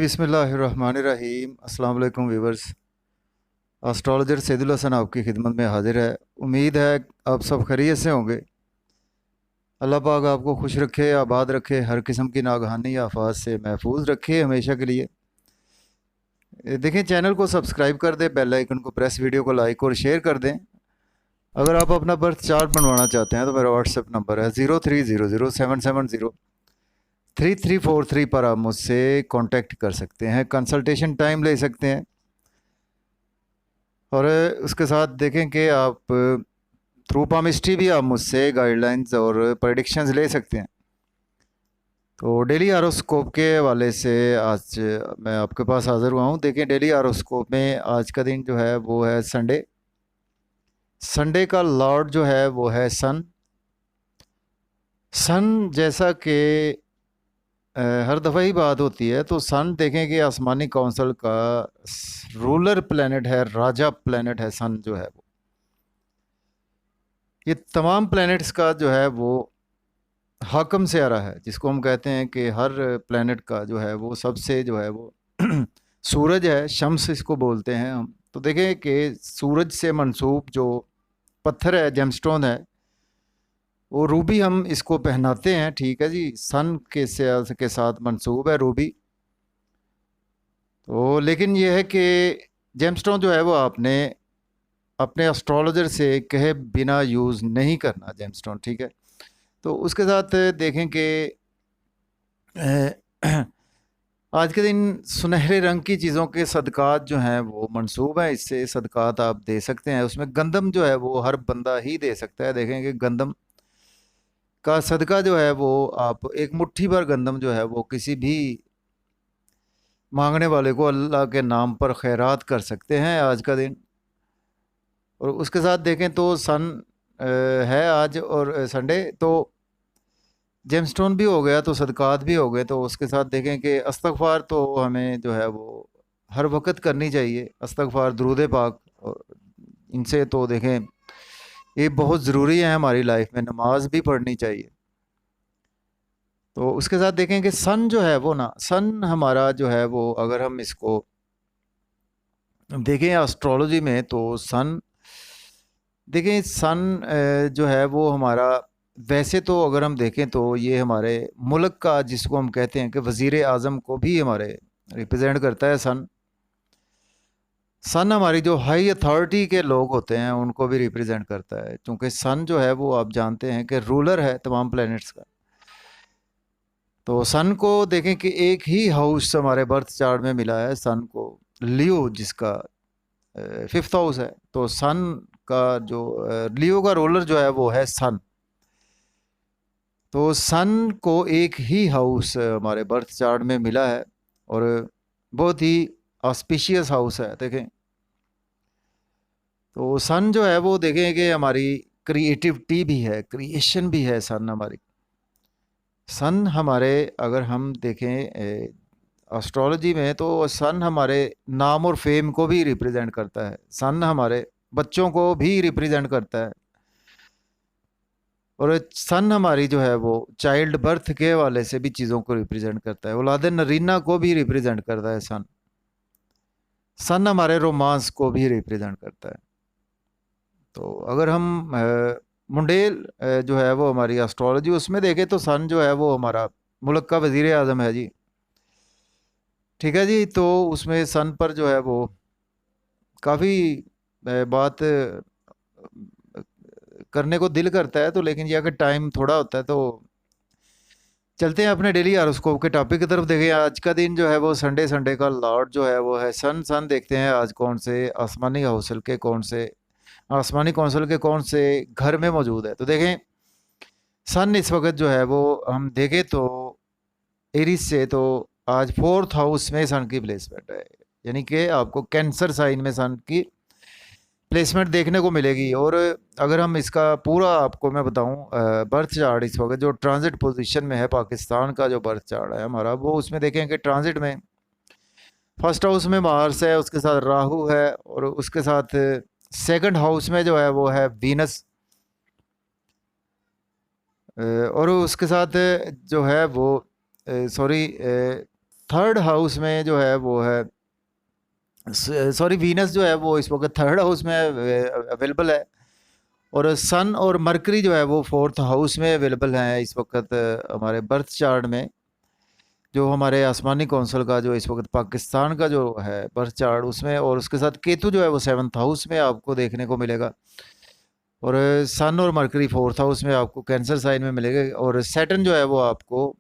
बिस्मिल्लाहिर्रहमानिर्रहीम। अस्सलाम वालेकुम व्यूवर्स। एस्ट्रोलॉजर सैदुल हसन आपकी खिदमत में हाजिर है। उम्मीद है आप सब खैरियत से होंगे। अल्लाह पाक आपको खुश रखे, आबाद रखे, हर किस्म की नागहानी आफात से महफूज रखे हमेशा के लिए। देखें, चैनल को सब्सक्राइब कर दें, बेल आइकन को प्रेस, वीडियो को लाइक और शेयर कर दें। अगर आप अपना बर्थ चार्ट बनवाना चाहते हैं तो मेरा व्हाट्सएप नंबर है 0300770343 पर आप मुझसे कांटेक्ट कर सकते हैं, कंसल्टेशन टाइम ले सकते हैं। और उसके साथ देखें कि आप थ्रू पामिस्ट्री भी आप मुझसे गाइडलाइंस और प्रेडिक्शंस ले सकते हैं। तो डेली आरोस्कोप के हवाले से आज मैं आपके पास हाज़िर हुआ हूँ। देखें, डेली आरोस्कोप में आज का दिन जो है वो है संडे। संडे का लॉर्ड जो है वो है सन। सन जैसा कि हर दफ़ा ही बात होती है, तो सन देखें कि आसमानी काउंसिल का रूलर प्लेनेट है, राजा प्लेनेट है सन जो है वो। ये तमाम प्लैनेट्स का जो है वो हाकम से आ रहा है, जिसको हम कहते हैं कि हर प्लैनेट का जो है वो सबसे जो है वो सूरज है, शम्स इसको बोलते हैं हम। तो देखें कि सूरज से मंसूब जो पत्थर है, जेमस्टोन है, वो रूबी हम इसको पहनाते हैं। ठीक है जी, सन के साथ मंसूब है रूबी। तो लेकिन ये है कि जेमस्टोन जो है वो आपने अपने एस्ट्रोलॉजर से कहे बिना यूज़ नहीं करना जेमस्टोन, ठीक है। तो उसके साथ देखें कि आज के दिन सुनहरे रंग की चीज़ों के सदक़ात जो हैं वो मंसूब हैं, इससे सदक़ात आप दे सकते हैं। उसमें गंदम जो है वो हर बंदा ही दे सकता है। देखें कि गंदम का सदका जो है वो आप एक मुट्ठी भर गंदम जो है वो किसी भी मांगने वाले को अल्लाह के नाम पर खैरात कर सकते हैं आज का दिन। और उसके साथ देखें तो सन है आज और संडे, तो जेमस्टोन भी हो गया तो सदक़ात भी हो गए। तो उसके साथ देखें कि इस्तग़फ़ार तो हमें जो है वो हर वक्त करनी चाहिए। इस्तग़फ़ार, दुरूद पाक, और इनसे तो देखें ये बहुत ज़रूरी है हमारी लाइफ में। नमाज भी पढ़नी चाहिए। तो उसके साथ देखें कि सन जो है वो ना, सन हमारा जो है वो, अगर हम इसको देखें एस्ट्रोलॉजी में, तो सन देखें, सन जो है वो हमारा, वैसे तो अगर हम देखें तो ये हमारे मुल्क का, जिसको हम कहते हैं कि वज़ीर आज़म को भी हमारे रिप्रेजेंट करता है सन। सन हमारी जो हाई अथॉरिटी के लोग होते हैं उनको भी रिप्रेजेंट करता है, क्योंकि सन जो है वो आप जानते हैं कि रूलर है तमाम प्लैनेट्स का। तो सन को देखें कि एक ही हाउस हमारे बर्थ चार्ट में मिला है सन को, लियो, जिसका 5th हाउस है। तो सन का जो लियो का रूलर जो है वो है सन। तो सन को एक ही हाउस हमारे बर्थ चार्ट में मिला है और बहुत ही ऑस्पिशियस हाउस है। देखें तो सन जो है वो, देखें कि हमारी क्रिएटिविटी भी है, क्रिएशन भी है सन हमारी। सन हमारे, अगर हम देखें एस्ट्रोलॉजी में, तो सन हमारे नाम और फेम को भी रिप्रेजेंट करता है। सन हमारे बच्चों को भी रिप्रेजेंट करता है। और सन हमारी जो है वो चाइल्ड बर्थ के हवाले से भी चीज़ों को रिप्रेजेंट करता है। औलाद नरीना को भी रिप्रेजेंट करता है सन। सन हमारे रोमांस को भी रिप्रेजेंट करता है। तो अगर हम मुंडेल जो है वो हमारी एस्ट्रोलॉजी, उसमें देखें तो सन जो है वो हमारा मुल्क का वज़ीर आज़म है जी। ठीक है जी। तो उसमें सन पर जो है वो काफ़ी बात करने को दिल करता है, तो लेकिन ये अगर टाइम थोड़ा होता है तो चलते हैं अपने डेली हॉरोस्कोप के टॉपिक की तरफ। देखें, आज का दिन जो है वो संडे, संडे का लॉर्ड जो है वो है सन। सन देखते हैं आज कौन से आसमानी काउंसिल के कौन से घर में मौजूद है। तो देखें, सन इस वक्त जो है वो, हम देखें तो एरिस से, तो आज 4th हाउस में सन की प्लेसमेंट है, यानी कि आपको कैंसर साइन में सन की प्लेसमेंट देखने को मिलेगी। और अगर हम इसका पूरा आपको मैं बताऊं, बर्थ चार्ट इस वक्त जो ट्रांजिट पोजीशन में है, पाकिस्तान का जो बर्थ चार्ट है हमारा, वो उसमें देखें कि ट्रांजिट में 1st हाउस में मार्स है, उसके साथ राहु है, और उसके साथ 2nd हाउस में जो है वो है वीनस, और उसके साथ जो है वो थर्ड हाउस में जो है वो है, सॉरी वीनस जो है वो इस वक्त थर्ड हाउस में अवेलेबल है, और सन और मरकरी जो है वो फोर्थ हाउस में अवेलेबल हैं इस वक्त हमारे बर्थ चार्ट में। जो हमारे आसमानी कौंसल का जो इस वक्त पाकिस्तान का जो है बर्थ चार्ट उसमें, और उसके साथ केतु जो है वो सेवन्थ हाउस में आपको देखने को मिलेगा, और सन और मरकरी फोर्थ हाउस में आपको कैंसर साइन में मिलेगा, और सैटर्न जो है वो आपको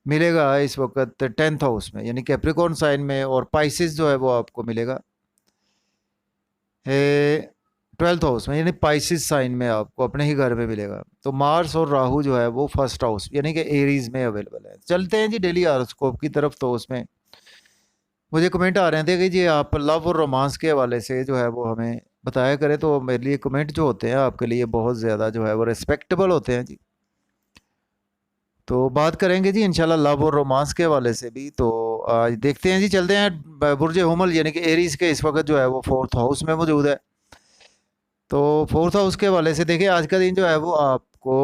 मिलेगा इस वक्त 10th हाउस में यानी कैप्रिकॉर्न साइन में, और पाइसिस जो है वो आपको मिलेगा 12th हाउस में यानी पाइसिस साइन में आपको अपने ही घर में मिलेगा। तो मार्स और राहु जो है वो फर्स्ट हाउस यानी कि एरीज में अवेलेबल है। चलते हैं जी डेली हॉरोस्कोप की तरफ। तो उसमें मुझे कमेंट आ रहे थे कि जी आप लव और रोमांस के हवाले से जो है वो हमें बताया करें, तो मेरे लिए कमेंट जो होते हैं आपके लिए बहुत ज़्यादा जो है वो रिस्पेक्टेबल होते हैं जी। तो बात करेंगे जी इंशाल्लाह लव और रोमांस के हवाले से भी। तो आज देखते हैं जी, चलते हैं बुर्ज हुमल यानी कि एरीज के इस वक्त जो है वो फोर्थ हाउस में मौजूद है। तो फोर्थ हाउस के हवाले से देखिए आज का दिन जो है वो आपको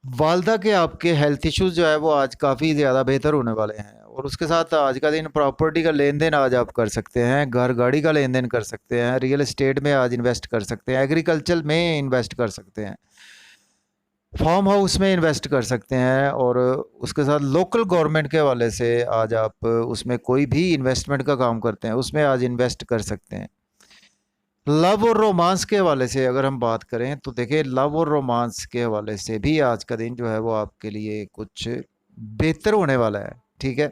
वालदा के आपके हेल्थ इश्यूज जो है वो आज काफ़ी ज़्यादा बेहतर होने वाले हैं, और उसके साथ आज का दिन प्रॉपर्टी का लेन देन आज आप कर सकते हैं, घर गाड़ी का लेन देन कर सकते हैं, रियल एस्टेट में आज इन्वेस्ट कर सकते हैं, एग्रीकल्चर में इन्वेस्ट कर सकते हैं, फार्म हाउस में इन्वेस्ट कर सकते हैं, और उसके साथ लोकल गवर्नमेंट के हवाले से आज आप उसमें कोई भी इन्वेस्टमेंट का काम करते हैं उसमें आज इन्वेस्ट कर सकते हैं। लव और रोमांस के हवाले से अगर हम बात करें तो देखिए लव और रोमांस के हवाले से भी आज का दिन जो है वो आपके लिए कुछ बेहतर होने वाला है। ठीक है,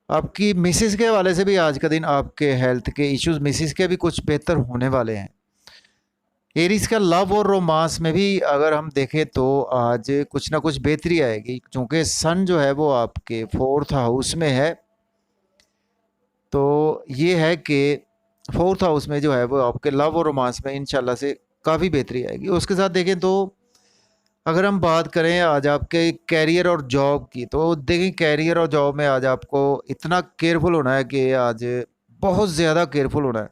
आपकी मिसिस के हवाले से भी आज का दिन आपके हेल्थ के इश्यूज मिसिस के भी कुछ बेहतर होने वाले हैं। एरीज का लव और रोमांस में भी अगर हम देखें तो आज कुछ ना कुछ बेहतरी आएगी, क्योंकि सन जो है वो आपके फोर्थ हाउस में है। तो ये है कि फोर्थ हाउस में जो है वो आपके लव और रोमांस में इंशाल्लाह से काफ़ी बेहतरी आएगी। उसके साथ देखें तो अगर हम बात करें आज आपके कैरियर और जॉब की, तो देखें कैरियर और जॉब में आज आपको इतना केयरफुल होना है कि आज बहुत ज़्यादा केयरफुल होना है,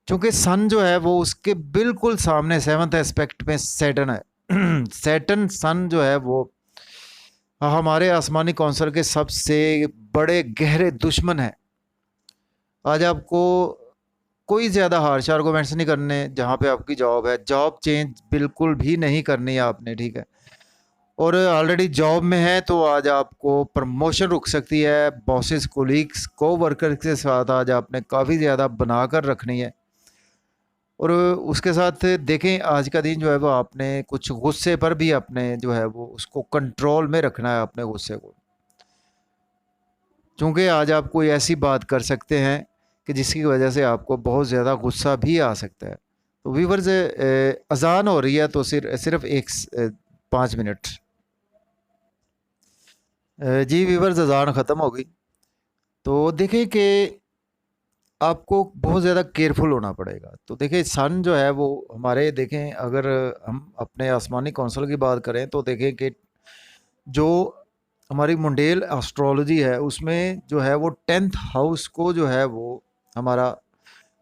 क्योंकि सन जो है वो उसके बिल्कुल सामने सेवन्थ एस्पेक्ट में सैटर्न है। सैटर्न सन जो है वो हमारे आसमानी कौंसल के सबसे बड़े गहरे दुश्मन है। आज आपको कोई ज़्यादा हार्श आर्गूमेंट्स नहीं करने, जहाँ पे आपकी जॉब है जॉब चेंज बिल्कुल भी नहीं करनी है आपने। ठीक है, और ऑलरेडी जॉब में है तो आज आपको प्रमोशन रुक सकती है, बॉसेस कोलीग्स को वर्कर के साथ आज आपने काफ़ी ज़्यादा बना कर रखनी है। और उसके साथ देखें आज का दिन जो है वो आपने कुछ गुस्से पर भी अपने जो है वो उसको कंट्रोल में रखना है अपने गुस्से को, क्योंकि आज आप कोई ऐसी बात कर सकते हैं कि जिसकी वजह से आपको बहुत ज़्यादा गुस्सा भी आ सकता है। तो व्यूअर्स अजान हो रही है तो सिर्फ 5 मिनट जी व्यूअर्स अजान ख़त्म हो गई। तो देखें कि आपको बहुत ज़्यादा केयरफुल होना पड़ेगा। तो देखिए सन जो है वो हमारे देखें, अगर हम अपने आसमानी कौंसल की बात करें तो देखें कि जो हमारी मुंडेल एस्ट्रोलॉजी है उसमें जो है वो 10th हाउस को जो है वो हमारा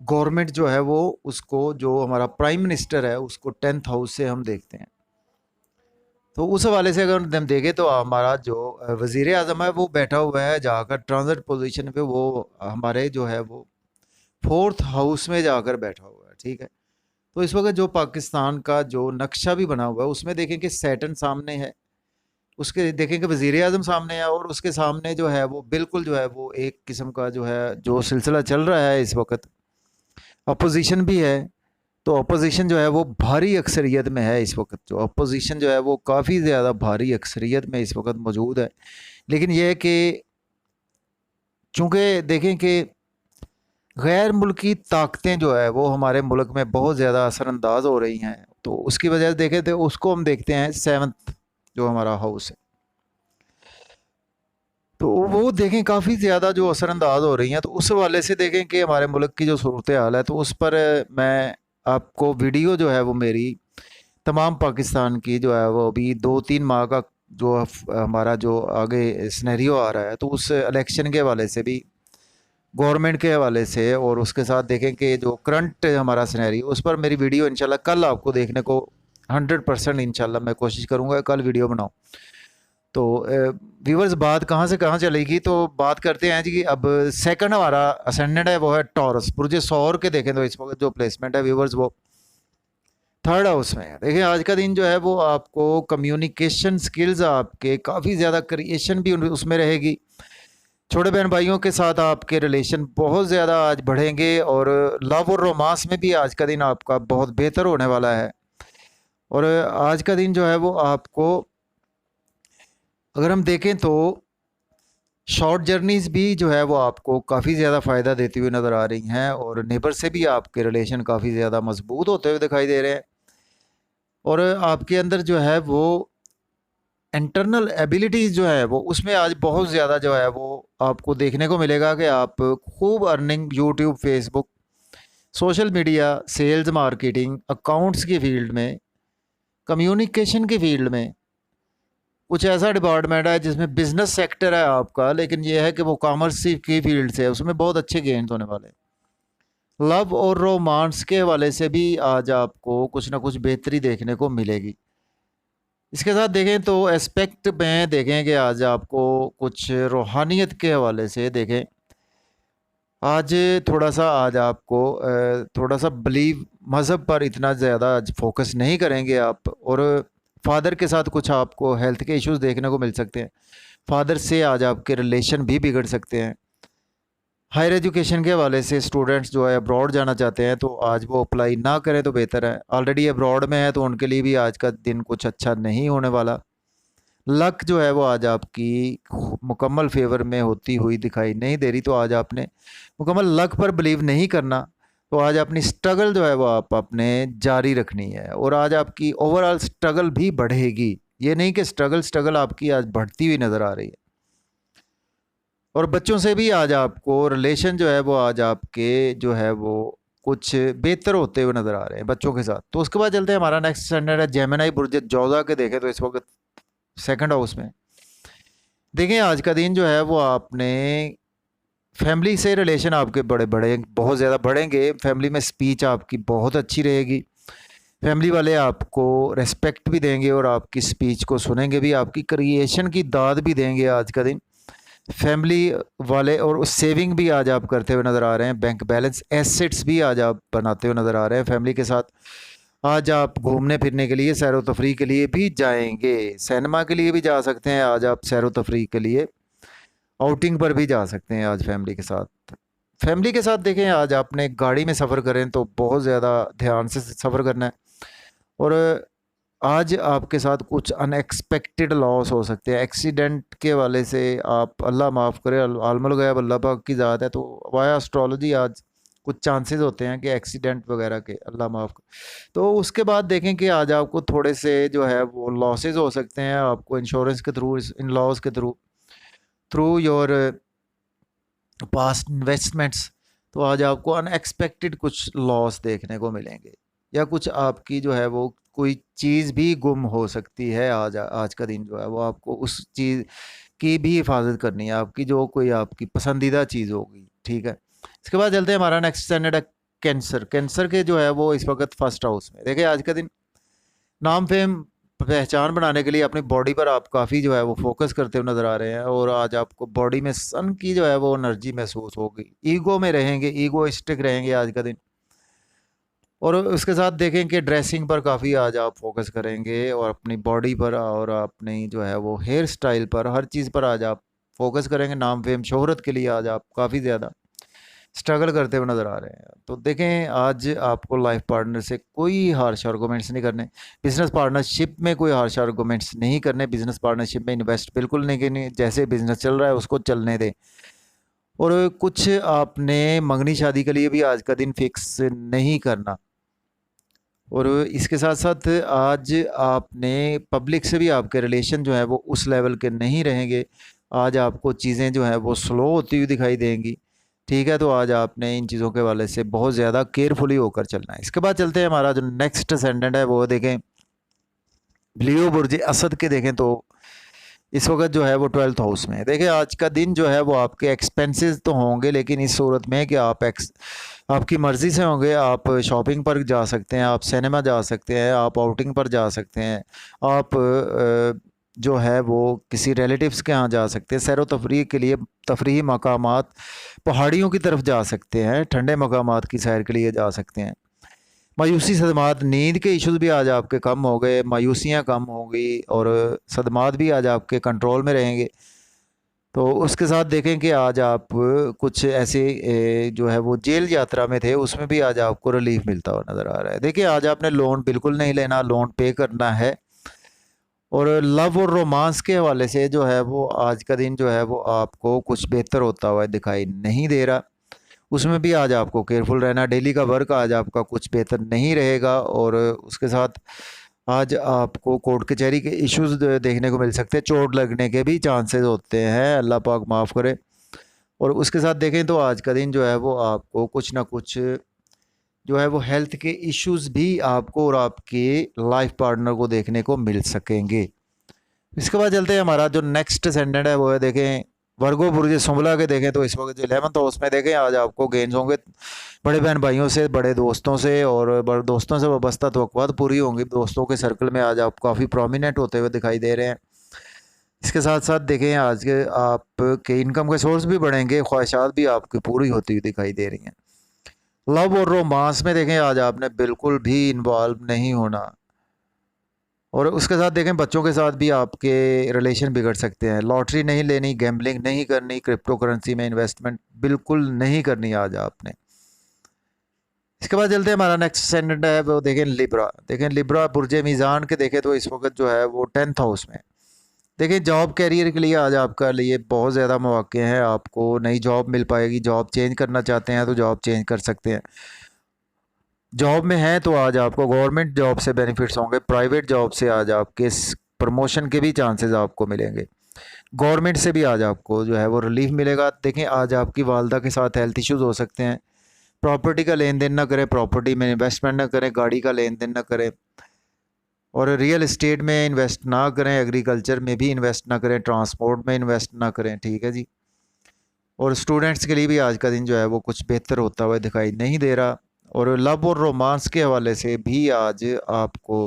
गवर्नमेंट जो है वो उसको जो हमारा प्राइम मिनिस्टर है उसको 10th हाउस से हम देखते हैं। तो उस हवाले से अगर हम देखें तो हमारा जो वज़ीर आज़म है वो बैठा हुआ है जाकर ट्रांजिट पोजीशन पे, वो हमारे जो है वो फोर्थ हाउस में जाकर बैठा हुआ है। ठीक है, तो इस वक्त जो पाकिस्तान का जो नक्शा भी बना हुआ है उसमें देखें कि सैटर्न सामने है, उसके देखें कि वज़ीर आज़म सामने है, और उसके सामने जो है वो बिल्कुल जो है वो एक किस्म का जो है जो सिलसिला चल रहा है इस वक्त अपोजिशन भी है। तो अपोजिशन जो है वो भारी अक्सरियत में है इस वक्त, जो अपोजिशन जो है वो काफ़ी ज़्यादा भारी अक्सरियत में इस वक्त मौजूद है। लेकिन यह है कि चूँकि देखें कि गैर मुल्की ताकतें जो है वो हमारे मुल्क में बहुत ज़्यादा असरअंदाज हो रही हैं, तो उसकी वजह से देखें तो उसको हम देखते हैं 7th जो हमारा हाउस है, तो वो देखें काफ़ी ज़्यादा जो असरअंदाज हो रही हैं। तो उस हवाले से देखें कि हमारे मुल्क की जो सूरत हाल है, तो उस पर मैं आपको वीडियो जो है वो मेरी तमाम पाकिस्तान की जो है वो अभी 2-3 माह का जो हमारा जो आगे सिनेरियो आ रहा है, तो उस इलेक्शन के हवाले से भी गवर्नमेंट के हवाले से, और उसके साथ देखें कि जो करंट हमारा सिनेरियो उस पर मेरी वीडियो इंशाल्लाह कल आपको देखने को 100% इंशाल्लाह मैं कोशिश करूँगा कल वीडियो बनाऊँ। तो व्यूवर्स बात कहाँ से कहाँ चलेगी, तो बात करते हैं जी कि अब सेकंड हमारा असेंडेंट है वो है टॉरस। बुर्ज सौर के देखें तो इस वक्त जो प्लेसमेंट है व्यूवर्स वो थर्ड हाउस में है। देखिए आज का दिन जो है वो आपको कम्युनिकेशन स्किल्स, आपके काफ़ी ज़्यादा क्रिएशन भी उसमें रहेगी। छोटे बहन भाइयों के साथ आपके रिलेशन बहुत ज़्यादा आज बढ़ेंगे, और लव और रोमांस में भी आज का दिन आपका बहुत बेहतर होने वाला है। और आज का दिन जो है वो आपको अगर हम देखें तो शॉर्ट जर्नीज़ भी जो है वो आपको काफ़ी ज़्यादा फ़ायदा देती हुई नज़र आ रही हैं, और नेबर से भी आपके रिलेशन काफ़ी ज़्यादा मजबूत होते हुए दिखाई दे रहे हैं। और आपके अंदर जो है वो इंटरनल एबिलिटीज़ जो है वो उसमें आज बहुत ज़्यादा जो है वो आपको देखने को मिलेगा कि आप खूब earning YouTube, Facebook, social media, sales, marketing, accounts की फील्ड में, कम्युनिकेशन की फील्ड में, कुछ ऐसा डिपार्टमेंट है जिसमें बिजनेस सेक्टर है आपका, लेकिन ये है कि वो कॉमर्स की फील्ड से है, उसमें बहुत अच्छे गेन्स होने वाले हैं। लव और रोमांस के हवाले से भी आज आपको कुछ ना कुछ बेहतरी देखने को मिलेगी। इसके साथ देखें तो एस्पेक्ट में देखें कि आज आपको कुछ रूहानियत के हवाले से देखें, आज थोड़ा सा आज आपको थोड़ा सा बिलीव मज़हब पर इतना ज़्यादा आज फोकस नहीं करेंगे आप, और फादर के साथ कुछ आपको हेल्थ के इश्यूज देखने को मिल सकते हैं। फादर से आज आपके रिलेशन भी बिगड़ सकते हैं। हायर एजुकेशन के हवाले से स्टूडेंट्स जो है अब्रॉड जाना चाहते हैं तो आज वो अप्लाई ना करें तो बेहतर है। ऑलरेडी अब्रॉड में है तो उनके लिए भी आज का दिन कुछ अच्छा नहीं होने वाला। लक जो है वो आज आपकी मुकम्मल फेवर में होती हुई दिखाई नहीं दे रही, तो आज आपने मुकम्मल लक पर बिलीव नहीं करना। तो आज अपनी स्ट्रगल जो है वो आप अपने जारी रखनी है, और आज आपकी ओवरऑल स्ट्रगल भी बढ़ेगी। ये नहीं कि स्ट्रगल आपकी आज बढ़ती हुई नज़र आ रही है। और बच्चों से भी आज आपको रिलेशन जो है वो आज आपके जो है वो कुछ बेहतर होते हुए नज़र आ रहे हैं बच्चों के साथ। तो उसके बाद चलते हैं, हमारा नेक्स्ट स्टैंडर्ड है जेमिनी बुर्ज जोधा के देखें तो इस वक्त सेकंड हाउस में देखें आज का दिन जो है वो आपने फैमिली से रिलेशन आपके बड़े बड़े बहुत ज़्यादा बढ़ेंगे। फैमिली में स्पीच आपकी बहुत अच्छी रहेगी। फैमिली वाले आपको रेस्पेक्ट भी देंगे और आपकी स्पीच को सुनेंगे भी, आपकी क्रिएशन की दाद भी देंगे आज का दिन फैमिली वाले। और सेविंग भी आज आप करते हुए नज़र आ रहे हैं, बैंक बैलेंस एसेट्स भी आज आप बनाते हुए नज़र आ रहे हैं फैमिली के साथ। आज आप घूमने फिरने के लिए, सैर व तफरी के लिए भी जाएंगे, सिनेमा के लिए भी जा सकते हैं आज आप, सैर व तफरी के लिए आउटिंग पर भी जा सकते हैं आज फैमिली के साथ। फैमिली के साथ देखें आज आपने गाड़ी में सफ़र करें तो बहुत ज़्यादा ध्यान से सफ़र करना है। और आज आपके साथ कुछ अनएक्सपेक्टेड लॉस हो सकते हैं एक्सीडेंट के वाले से। आप अल्लाह माफ़ करे, आलमुल गैब अल्लाह पाक की ज़ात है, तो वाया एस्ट्रोलॉजी आज कुछ चांसेस होते हैं कि एक्सीडेंट वगैरह के, अल्लाह माफ़ करे। तो उसके बाद देखें कि आज आपको थोड़े से जो है वो लॉसेस हो सकते हैं आपको इंश्योरेंस के थ्रू, इन लॉज के through, through your past investments. तो आज आपको अनएक्सपेक्टेड कुछ लॉस देखने को मिलेंगे, या कुछ आपकी जो है वो कोई चीज़ भी गुम हो सकती है। आज का दिन जो है वो आपको उस चीज़ की भी हिफाजत करनी है, आपकी जो कोई आपकी पसंदीदा चीज़ होगी। ठीक है, इसके बाद चलते हैं, हमारा नेक्स्ट स्टैंडर्ड है कैंसर। कैंसर के जो है वो इस वक्त फर्स्ट हाउस में। देखिए आज का दिन नाम फेम पहचान बनाने के लिए अपनी बॉडी पर आप काफ़ी जो है वो फोकस करते हुए नज़र आ रहे हैं, और आज आपको बॉडी में सन की जो है वो एनर्जी महसूस होगी। ईगो में रहेंगे, ईगोइस्टिक रहेंगे आज का दिन। और उसके साथ देखें कि ड्रेसिंग पर काफ़ी आज आप फोकस करेंगे, और अपनी बॉडी पर और अपनी जो है वो हेयर स्टाइल पर, हर चीज़ पर आज आप फोकस करेंगे। नाम फेम शोहरत के लिए आज आप काफ़ी ज़्यादा स्ट्रगल करते हुए नज़र आ रहे हैं। तो देखें आज आपको लाइफ पार्टनर से कोई हार्श आर्गूमेंट्स नहीं करने, बिजनेस पार्टनरशिप में कोई हार्श आर्गूमेंट्स नहीं करने, बिजनेस पार्टनरशिप में इन्वेस्ट बिल्कुल नहीं करनी, जैसे बिजनेस चल रहा है उसको चलने दें। और कुछ आपने मंगनी शादी के लिए भी आज का दिन फिक्स नहीं करना। और इसके साथ साथ आज आपने पब्लिक से भी आपके रिलेशन जो है वो उस लेवल के नहीं रहेंगे। आज आपको चीज़ें जो है वो स्लो होती हुई दिखाई देंगी। ठीक है, तो आज आपने इन चीज़ों के वाले से बहुत ज़्यादा केयरफुली होकर चलना है। इसके बाद चलते हैं, हमारा जो नेक्स्ट असेंडेंट है वो देखें लियो बुर्ज असद के देखें तो इस वक्त जो है वो 12th हाउस में है। देखिए आज का दिन जो है वो आपके एक्सपेंसेस तो होंगे, लेकिन इस सूरत में कि आप आपकी मर्ज़ी से होंगे। आप शॉपिंग पर जा सकते हैं, आप सिनेमा जा सकते हैं, आप आउटिंग पर जा सकते हैं, आप जो है वो किसी रिलेटिव्स के यहाँ जा सकते हैं, सैर व तफरीह के लिए तफरीही मकामात, पहाड़ियों की तरफ जा सकते हैं, ठंडे मकामात की सैर के लिए जा सकते हैं। मायूसी सदमात, नींद के इश्यूज भी आज आपके कम हो गए, मायूसियाँ कम हो गई और सदमात भी आज आपके कंट्रोल में रहेंगे। तो उसके साथ देखें कि आज आप कुछ ऐसे जो है वो जेल यात्रा में थे, उसमें भी आज आपको रिलीफ मिलता हुआ नज़र आ रहा है। देखिए आज आपने लोन बिल्कुल नहीं लेना, लोन पे करना है। और लव और रोमांस के हवाले से जो है वो आज का दिन जो है वो आपको कुछ बेहतर होता हुआ दिखाई नहीं दे रहा, उसमें भी आज आपको केयरफुल रहना। डेली का वर्क आज आपका कुछ बेहतर नहीं रहेगा और उसके साथ आज आपको कोर्ट कचहरी के इश्यूज देखने को मिल सकते हैं, चोट लगने के भी चांसेस होते हैं, अल्लाह पाक माफ़ करे। और उसके साथ देखें तो आज का दिन जो है वो आपको कुछ ना कुछ जो है वो हेल्थ के इश्यूज भी आपको और आपके लाइफ पार्टनर को देखने को मिल सकेंगे। इसके बाद चलते हैं, हमारा जो नेक्स्ट असेंडेंट है वो है देखें वर्गो बुर्ज सुंबला के। देखें तो इस वक्त जो 11th हाउस में देखें आज आपको गेंस होंगे बड़े बहन भाइयों से, बड़े दोस्तों से, और बड़े दोस्तों से वाबस्ता तवक्कुआत पूरी होंगी। दोस्तों के सर्कल में आज आप काफ़ी प्रोमिनेंट होते हुए दिखाई दे रहे हैं। इसके साथ साथ देखें आज के आपके इनकम के सोर्स भी बढ़ेंगे, ख्वाहिशात भी आपकी पूरी होती हुई दिखाई दे रही हैं। लव और रोमांस में देखें आज आपने बिल्कुल भी इन्वॉल्व नहीं होना। और उसके साथ देखें बच्चों के साथ भी आपके रिलेशन बिगड़ सकते हैं। लॉटरी नहीं लेनी, गैम्बलिंग नहीं करनी, क्रिप्टो करेंसी में इन्वेस्टमेंट बिल्कुल नहीं करनी आज आपने। इसके बाद चलते हैं, हमारा नेक्स्ट असेंडेंट है वो देखें लिब्रा। देखें लिब्रा बुर्ज मीज़ान के देखें तो इस वक्त जो है वो 10th हाउस में। देखिए जॉब कैरियर के लिए आज आपका लिए बहुत ज़्यादा मौके हैं, आपको नई जॉब मिल पाएगी। जॉब चेंज करना चाहते हैं तो जॉब चेंज कर सकते हैं। जॉब में हैं तो आज आपको गवर्नमेंट जॉब से बेनिफिट्स होंगे, प्राइवेट जॉब से आज आपके प्रमोशन के भी चांसेस आपको मिलेंगे। गवर्नमेंट से भी आज आपको जो है वो रिलीफ मिलेगा। देखें आज आपकी वालदा के साथ हेल्थ इश्यूज हो सकते हैं। प्रॉपर्टी का लेन देन ना करें, प्रॉपर्टी में इन्वेस्टमेंट ना करें, गाड़ी का लेन देन ना करें, और रियल एस्टेट में इन्वेस्ट ना करें, एग्रीकल्चर में भी इन्वेस्ट ना करें, ट्रांसपोर्ट में इन्वेस्ट ना करें, ठीक है जी। और स्टूडेंट्स के लिए भी आज का दिन जो है वो कुछ बेहतर होता हुआ दिखाई नहीं दे रहा। और लव और रोमांस के हवाले से भी आज आपको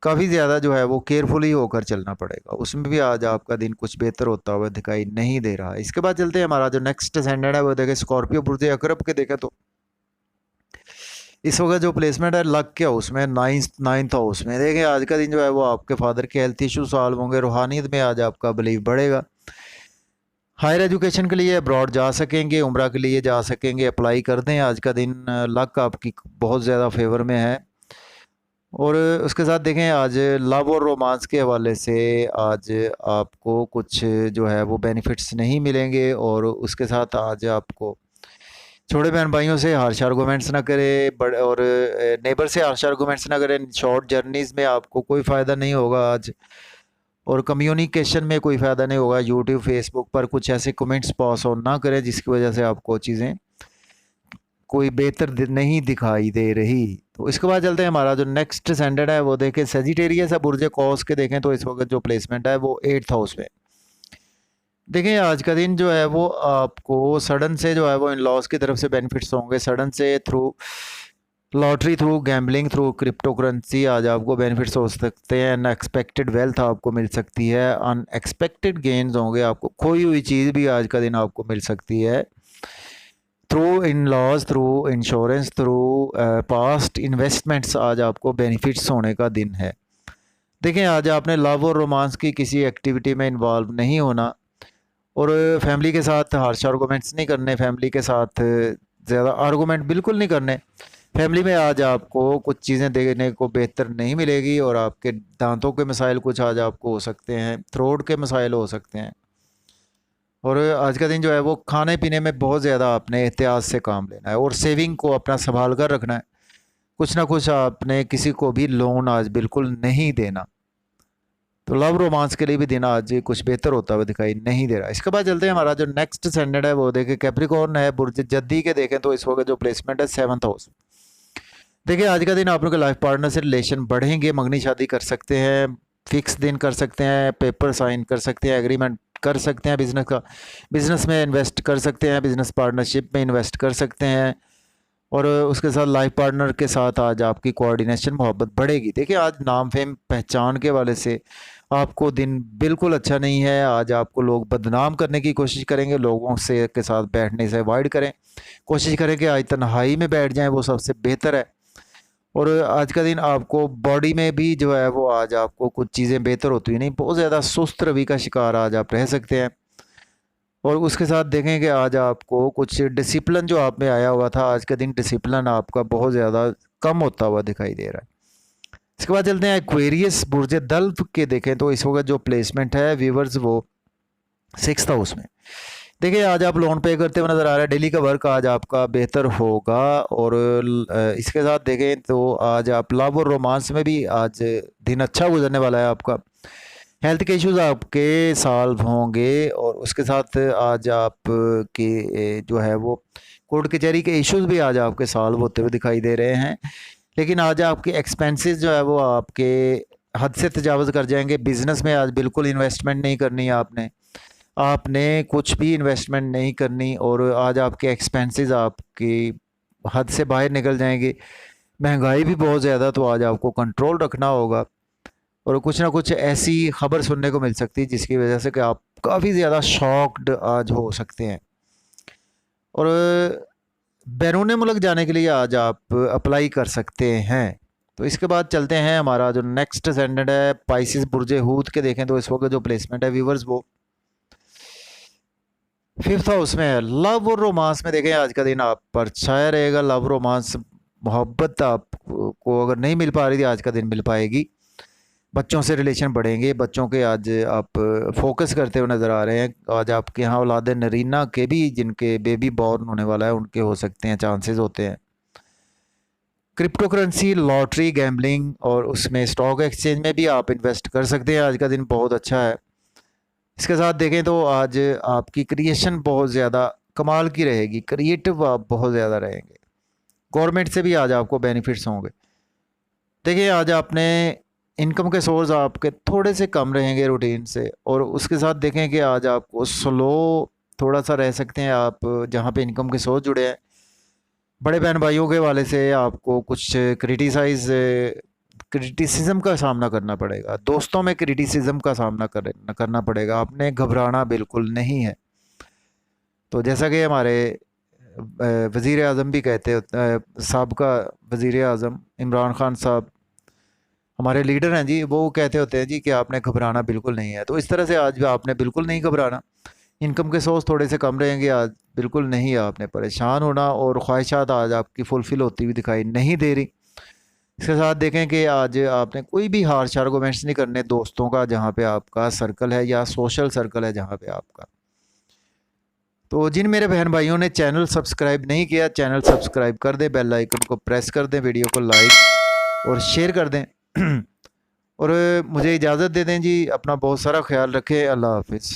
काफ़ी ज़्यादा जो है वो केयरफुली होकर चलना पड़ेगा, उसमें भी आज आपका दिन कुछ बेहतर होता हुआ दिखाई नहीं दे रहा। इसके बाद चलते हैं, हमारा जो नेक्स्ट असेंडेंट है वो देखें स्कॉर्पियो बुर्ज अकरब के। देखें तो इस वक्त जो प्लेसमेंट है लक के हाउस में, नाइन्थ हाउस में। देखें आज का दिन जो है वो आपके फादर के हेल्थ इशू सॉल्व होंगे, रूहानियत में आज आपका बिलीव बढ़ेगा। हायर एजुकेशन के लिए अब्रॉड जा सकेंगे, उम्रा के लिए जा सकेंगे, अप्लाई कर दें। आज का दिन लक आपकी बहुत ज़्यादा फेवर में है। और उसके साथ देखें आज लव और रोमांस के हवाले से आज आपको कुछ जो है वो बेनिफिट्स नहीं मिलेंगे। और उसके साथ आज आपको छोटे बहन भाइयों से हार्श आर्गूमेंट्स ना करें, बड़े और नेबर से हार्श आर्गूमेंट्स ना करें। शॉर्ट जर्नीज़ में आपको कोई फ़ायदा नहीं होगा आज, और कम्युनिकेशन में कोई फ़ायदा नहीं होगा। यूट्यूब फेसबुक पर कुछ ऐसे कमेंट्स पास ऑन ना करें जिसकी वजह से आपको चीज़ें कोई बेहतर नहीं दिखाई दे रही। तो इसके बाद चलते हैं, हमारा जो नेक्स्ट असेंडेंट है वो देखें सेजिटेरियस है बुर्ज कौस के। देखें तो इस वक्त जो प्लेसमेंट है वो 8th हाउस में। देखें आज का दिन जो है वो आपको सडन से जो है वो इन लॉस की तरफ से बेनिफिट्स होंगे, सडन से through lottery, through gambling, through crypto currency आज आपको बेनिफिट्स हो सकते हैं। अनएक्सपेक्टेड वेल्थ आपको मिल सकती है, अनएक्सपेक्टेड गेन्स होंगे, आपको खोई हुई चीज़ भी आज का दिन आपको मिल सकती है। Through in laws, through insurance, through past investments आज आपको बेनिफिट्स होने का दिन है। देखें आज आपने लव और रोमांस की किसी एक्टिविटी में इन्वॉल्व नहीं होना, और फैमिली के साथ हार्श आर्गूमेंट्स नहीं करने, फैमिली के साथ ज़्यादा आर्गूमेंट बिल्कुल नहीं करने। फैमिली में आज आपको कुछ चीज़ें देखने को बेहतर नहीं मिलेगी, और आपके दांतों के मसाइल कुछ आज आपको हो सकते हैं, थ्रोट के मसाइल हो सकते हैं। और आज का दिन जो है वो खाने पीने में बहुत ज़्यादा आपने एहतियात से काम लेना है, और सेविंग को अपना संभाल कर रखना है। कुछ ना कुछ आपने किसी को भी लोन आज बिल्कुल नहीं देना। तो लव रोमांस के लिए भी दिन आज कुछ बेहतर होता हुआ दिखाई नहीं दे रहा। इसके बाद चलते हैं, हमारा जो नेक्स्ट असेंडेंट है वो देखें कैप्रिकॉर्न है बुर्ज जद्दी के। देखें तो इस वक्त जो प्लेसमेंट है 7th हाउस। देखिए आज का दिन आप लोग के लाइफ पार्टनर से रिलेशन बढ़ेंगे, मंगनी शादी कर सकते हैं, फिक्स दिन कर सकते हैं, पेपर साइन कर सकते हैं, एग्रीमेंट कर सकते हैं, बिजनेस में इन्वेस्ट कर सकते हैं, बिजनेस पार्टनरशिप में इन्वेस्ट कर सकते हैं। और उसके साथ लाइफ पार्टनर के साथ आज आपकी कोऑर्डिनेशन मोहब्बत बढ़ेगी। देखिए आज नाम फेम पहचान के वाले से आपको दिन बिल्कुल अच्छा नहीं है। आज आपको लोग बदनाम करने की कोशिश करेंगे, लोगों से के साथ बैठने से अवॉइड करें, कोशिश करें कि आज तन्हाई में बैठ जाएं, वो सबसे बेहतर है। और आज का दिन आपको बॉडी में भी जो है वो आज आपको कुछ चीज़ें बेहतर होती हुई नहीं, बहुत ज़्यादा सुस्त रवि का शिकार आज आप रह सकते हैं। और उसके साथ देखें कि आज आपको कुछ डिसिप्लिन जो आप में आया हुआ था, आज का दिन डिसिप्लिन आपका बहुत ज़्यादा कम होता हुआ दिखाई दे रहा है। इसके बाद चलते हैं एक्वेरियस बुर्ज दल्फ के, देखें तो इस वक्त जो प्लेसमेंट है व्यूवर्स वो 6th हाउस में। देखिए आज आप लोन पे करते हुए नज़र आ रहा है, डेली का वर्क आज आपका बेहतर होगा। और इसके साथ देखें तो आज आप लव और रोमांस में भी आज दिन अच्छा गुजरने वाला है आपका। हेल्थ के इश्यूज आपके सॉल्व होंगे। और उसके साथ आज आप के जो है वो कोर्ट कचहरी के इश्यूज भी आज आपके सॉल्व होते हुए दिखाई दे रहे हैं। लेकिन आज आपके एक्सपेंसेस जो है वो आपके हद से तजावज़ कर जाएंगे। बिज़नेस में आज बिल्कुल इन्वेस्टमेंट नहीं करनी है आपने कुछ भी इन्वेस्टमेंट नहीं करनी। और आज आपके एक्सपेंसेस आपकी हद से बाहर निकल जाएंगे। महंगाई भी बहुत ज़्यादा, तो आज आपको कंट्रोल रखना होगा। और कुछ ना कुछ ऐसी खबर सुनने को मिल सकती है जिसकी वजह से कि आप काफ़ी ज़्यादा शॉक्ड आज हो सकते हैं। और बैरून मुल्क जाने के लिए आज आप अप्लाई कर सकते हैं। तो इसके बाद चलते हैं, हमारा जो नेक्स्ट असेंडेंट है पाइसिस बुर्ज हूत के, देखें तो इस वक्त जो प्लेसमेंट है व्यूवर्स वो 5th हाउस में है। लव और रोमांस में देखें आज का दिन आप पर छाया रहेगा। लव रोमांस मोहब्बत आपको अगर नहीं मिल पा रही थी, आज का दिन मिल पाएगी। बच्चों से रिलेशन बढ़ेंगे, बच्चों के आज आप फोकस करते हुए नज़र आ रहे हैं। आज आपके यहाँ औलाद नरीना के भी जिनके बेबी बॉर्न होने वाला है उनके हो सकते हैं, चांसेस होते हैं। क्रिप्टो करेंसी, लॉटरी, गैम्बलिंग और उसमें स्टॉक एक्सचेंज में भी आप इन्वेस्ट कर सकते हैं। आज का दिन बहुत अच्छा है। इसके साथ देखें तो आज आपकी क्रिएशन बहुत ज़्यादा कमाल की रहेगी, क्रिएटिव आप बहुत ज़्यादा रहेंगे। गवर्नमेंट से भी आज आपको बेनिफिट्स होंगे। देखिए आज आपने इनकम के सोर्स आपके थोड़े से कम रहेंगे रूटीन से। और उसके साथ देखें कि आज आपको स्लो थोड़ा सा रह सकते हैं आप जहाँ पे इनकम के सोर्स जुड़े हैं। बड़े बहन भाइयों के वाले से आपको कुछ क्रिटिसिज्म का सामना करना पड़ेगा, दोस्तों में क्रिटिसिज्म का सामना करना पड़ेगा। आपने घबराना बिल्कुल नहीं है। तो जैसा कि हमारे वज़ीर आज़म भी कहते होते, साबका वज़ीर आज़म इमरान खान साहब हमारे लीडर हैं जी, वो कहते होते हैं जी कि आपने घबराना बिल्कुल नहीं है। तो इस तरह से आज भी आपने बिल्कुल नहीं घबराना। इनकम के सोर्स थोड़े से कम रहेंगे आज, बिल्कुल नहीं आपने परेशान होना। और ख्वाहिशात आज आपकी फुलफ़िल होती हुई दिखाई नहीं दे रही। इसके साथ देखें कि आज आपने कोई भी हार्श आर्गूमेंट्स नहीं करने दोस्तों का जहाँ पे आपका सर्कल है या सोशल सर्कल है जहाँ पे आपका। तो जिन मेरे बहन भाइयों ने चैनल सब्सक्राइब नहीं किया, चैनल सब्सक्राइब कर दें, बेल आइकन को प्रेस कर दें, वीडियो को लाइक और शेयर कर दें। और मुझे इजाज़त दे दें जी। अपना बहुत सारा ख्याल रखें। अल्लाह हाफिज़।